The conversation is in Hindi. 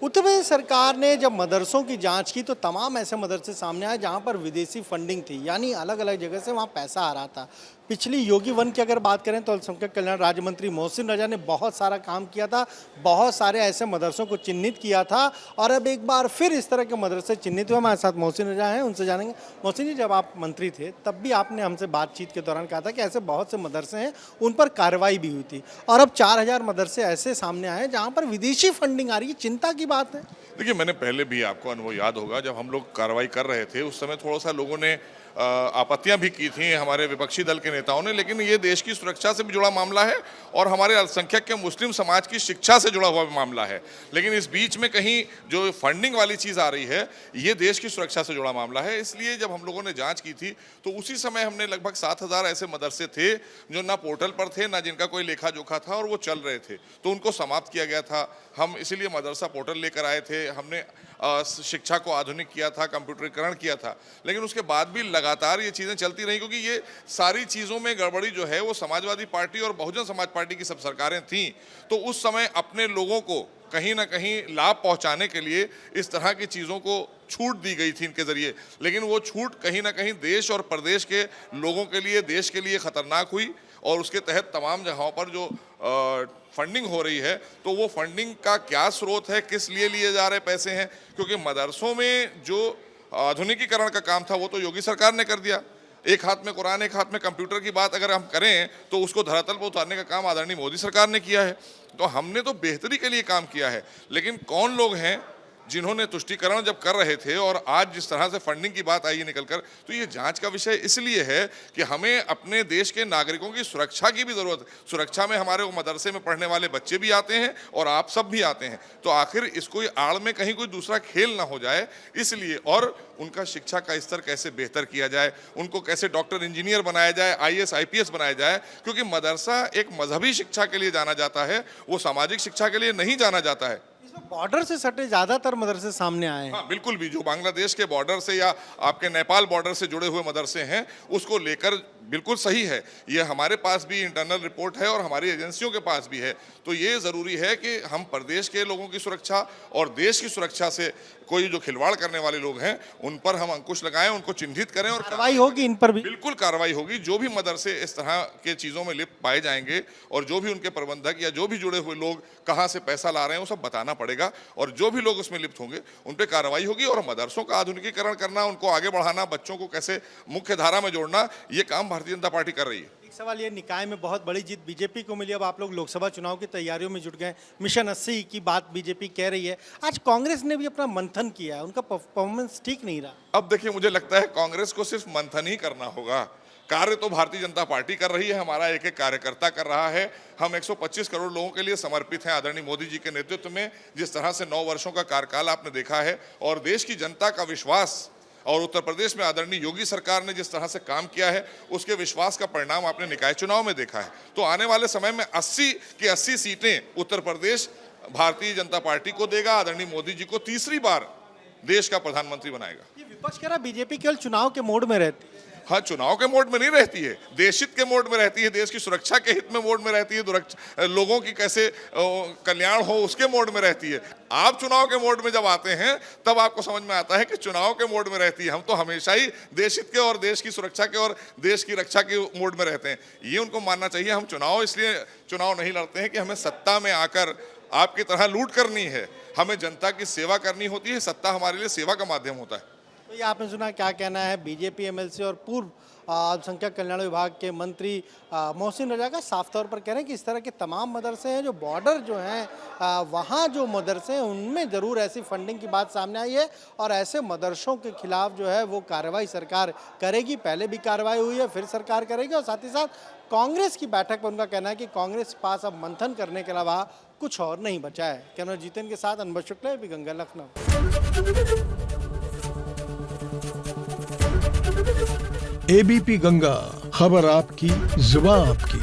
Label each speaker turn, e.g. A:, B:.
A: उत्तर प्रदेश सरकार ने जब मदरसों की जांच की तो तमाम ऐसे मदरसे सामने आए जहां पर विदेशी फंडिंग थी, यानी अलग अलग जगह से वहां पैसा आ रहा था। पिछली योगी वन की अगर बात करें तो अल्पसंख्यक कल्याण राज्य मंत्री मोहसिन रजा ने बहुत सारा काम किया था, बहुत सारे ऐसे मदरसों को चिन्हित किया था और अब एक बार फिर इस तरह के मदरसे चिन्हित हुए। हमारे साथ मोहसिन रजा हैं, उनसे जानेंगे। मोहसिन जी, जब आप मंत्री थे तब भी आपने हमसे बातचीत के दौरान कहा था कि ऐसे बहुत से मदरसे हैं, उन पर कार्रवाई भी हुई थी और अब 4000 मदरसे ऐसे सामने आए जहाँ पर विदेशी फंडिंग आ रही है। चिंता की बात है।
B: देखिए, मैंने पहले भी आपको अनुभव याद होगा, जब हम लोग कार्रवाई कर रहे थे उस समय थोड़ा सा लोगों ने आपत्तियां भी की थी, हमारे विपक्षी दल के नेताओं ने, लेकिन ये देश की सुरक्षा से भी जुड़ा मामला है और हमारे अल्पसंख्यक के मुस्लिम समाज की शिक्षा से जुड़ा हुआ मामला है। लेकिन इस बीच में कहीं जो फंडिंग वाली चीज़ आ रही है, ये देश की सुरक्षा से जुड़ा मामला है। इसलिए जब हम लोगों ने जाँच की थी तो उसी समय हमने लगभग 7000 ऐसे मदरसे थे जो ना पोर्टल पर थे, ना जिनका कोई लेखा जोखा था और वो चल रहे थे, तो उनको समाप्त किया गया था। हम इसीलिए मदरसा पोर्टल लेकर आए थे, हमने शिक्षा को आधुनिक किया था, कंप्यूटरीकरण किया था। लेकिन उसके बाद भी लगातार ये चीज़ें चलती रही, क्योंकि ये सारी चीज़ों में गड़बड़ी जो है वो समाजवादी पार्टी और बहुजन समाज पार्टी की सब सरकारें थीं। तो उस समय अपने लोगों को कहीं ना कहीं लाभ पहुंचाने के लिए इस तरह की चीज़ों को छूट दी गई थी इनके ज़रिए, लेकिन वो छूट कहीं ना कहीं देश और प्रदेश के लोगों के लिए, देश के लिए ख़तरनाक हुई। और उसके तहत तमाम जगहों पर जो फंडिंग हो रही है, तो वो फंडिंग का क्या स्रोत है, किस लिए लिए जा रहे पैसे हैं, क्योंकि मदरसों में जो आधुनिकीकरण का काम था वो तो योगी सरकार ने कर दिया। एक हाथ में कुरान, एक हाथ में कंप्यूटर की बात अगर हम करें तो उसको धरातल पर उतारने का काम आदरणीय मोदी सरकार ने किया है। तो हमने तो बेहतरी के लिए काम किया है, लेकिन कौन लोग हैं जिन्होंने तुष्टीकरण जब कर रहे थे और आज जिस तरह से फंडिंग की बात आई है निकलकर, तो ये जांच का विषय इसलिए है कि हमें अपने देश के नागरिकों की सुरक्षा की भी ज़रूरत है। सुरक्षा में हमारे वो मदरसे में पढ़ने वाले बच्चे भी आते हैं और आप सब भी आते हैं, तो आखिर इसको आड़ में कहीं कोई दूसरा खेल ना हो जाए, इसलिए। और उनका शिक्षा का स्तर कैसे बेहतर किया जाए, उनको कैसे डॉक्टर इंजीनियर बनाया जाए, IAS IPS बनाया जाए, क्योंकि मदरसा एक मजहबी शिक्षा के लिए जाना जाता है, वो सामाजिक शिक्षा के लिए नहीं जाना जाता है।
A: बॉर्डर से सटे ज्यादातर मदरसे सामने आए हैं।
B: हाँ, बिल्कुल भी जो बांग्लादेश के बॉर्डर से या आपके नेपाल बॉर्डर से जुड़े हुए मदरसे हैं, उसको लेकर बिल्कुल सही है। ये हमारे पास भी इंटरनल रिपोर्ट है और हमारी एजेंसियों के पास भी है। तो ये ज़रूरी है कि हम प्रदेश के लोगों की सुरक्षा और देश की सुरक्षा से कोई जो खिलवाड़ करने वाले लोग हैं उन पर हम अंकुश लगाएं, उनको चिन्हित करें और
A: कार्रवाई होगी इन पर भी।
B: बिल्कुल कार्रवाई होगी। जो भी मदरसे इस तरह के चीज़ों में लिप्त पाए जाएंगे और जो भी उनके प्रबंधक या जो भी जुड़े हुए लोग कहाँ से पैसा ला रहे हैं वो सब बताना पड़ेगा, और जो भी लोग उसमें लिप्त होंगे उन पर कार्रवाई होगी। और मदरसों का आधुनिकीकरण करना, उनको आगे बढ़ाना, बच्चों को कैसे मुख्य धारा में जोड़ना, ये काम भारतीय जनता पार्टी कर रही है।
A: एक सवाल ये, निकाय में बहुत बड़ी जीत बीजेपी को मिली, अब आप लोग लोकसभा चुनाव की तैयारियों में जुट गए, मिशन 80 की बात बीजेपी कह रही है। आज कांग्रेस ने भी अपना मंथन किया है, उनका परफॉर्मेंस ठीक नहीं रहा।
B: अब देखिए, मुझे लगता है कांग्रेस को सिर्फ मंथन ही करना होगा, कार्य तो भारतीय जनता पार्टी कर रही है, हमारा एक एक कार्यकर्ता कर रहा है। हम 125 करोड़ लोगों के लिए समर्पित हैं आदरणीय मोदी जी के नेतृत्व में। जिस तरह से 9 वर्षों का कार्यकाल आपने देखा है और देश की जनता का विश्वास, और उत्तर प्रदेश में आदरणीय योगी सरकार ने जिस तरह से काम किया है, उसके विश्वास का परिणाम आपने निकाय चुनाव में देखा है। तो आने वाले समय में 80 की 80 सीटें उत्तर प्रदेश भारतीय जनता पार्टी को देगा। आदरणीय मोदी जी को तीसरी बार देश का प्रधानमंत्री बनाएगा।
A: ये विपक्ष कह रहा बीजेपी केवल चुनाव के मोड में रहती है।
B: हाँ, चुनाव के मोड में नहीं रहती है, देश हित के मोड में रहती है, देश की सुरक्षा के हित में मोड में रहती है, लोगों की कैसे कल्याण हो उसके मोड में रहती है। आप चुनाव के मोड में जब आते हैं तब आपको समझ में आता है कि चुनाव के मोड में रहती है। हम तो हमेशा ही देश हित के और देश की सुरक्षा के और देश की रक्षा के मोड में रहते हैं, ये उनको मानना चाहिए। हम चुनाव इसलिए चुनाव नहीं लड़ते हैं कि हमें सत्ता में आकर आपकी तरह लूट करनी है, हमें जनता की सेवा करनी होती है। सत्ता हमारे लिए सेवा का माध्यम होता है।
A: तो ये आपने सुना, क्या कहना है बीजेपी MLC और पूर्व अल्पसंख्यक कल्याण विभाग के मंत्री मोहसिन रजा का। साफ तौर पर कह रहे हैं कि इस तरह के तमाम मदरसे हैं जो बॉर्डर जो हैं वहाँ जो मदरसे हैं उनमें ज़रूर ऐसी फंडिंग की बात सामने आई है और ऐसे मदरसों के खिलाफ जो है वो कार्रवाई सरकार करेगी। पहले भी कार्रवाई हुई है, फिर सरकार करेगी। और साथ ही साथ कांग्रेस की बैठक पर उनका कहना है कि कांग्रेस के पास अब मंथन करने के अलावा कुछ और नहीं बचा है। कैमरा जीतन के साथ अनवर शुक्ला, ABP गंगा, लखनऊ।
C: ABP गंगा, खबर आपकी, जुबान आपकी।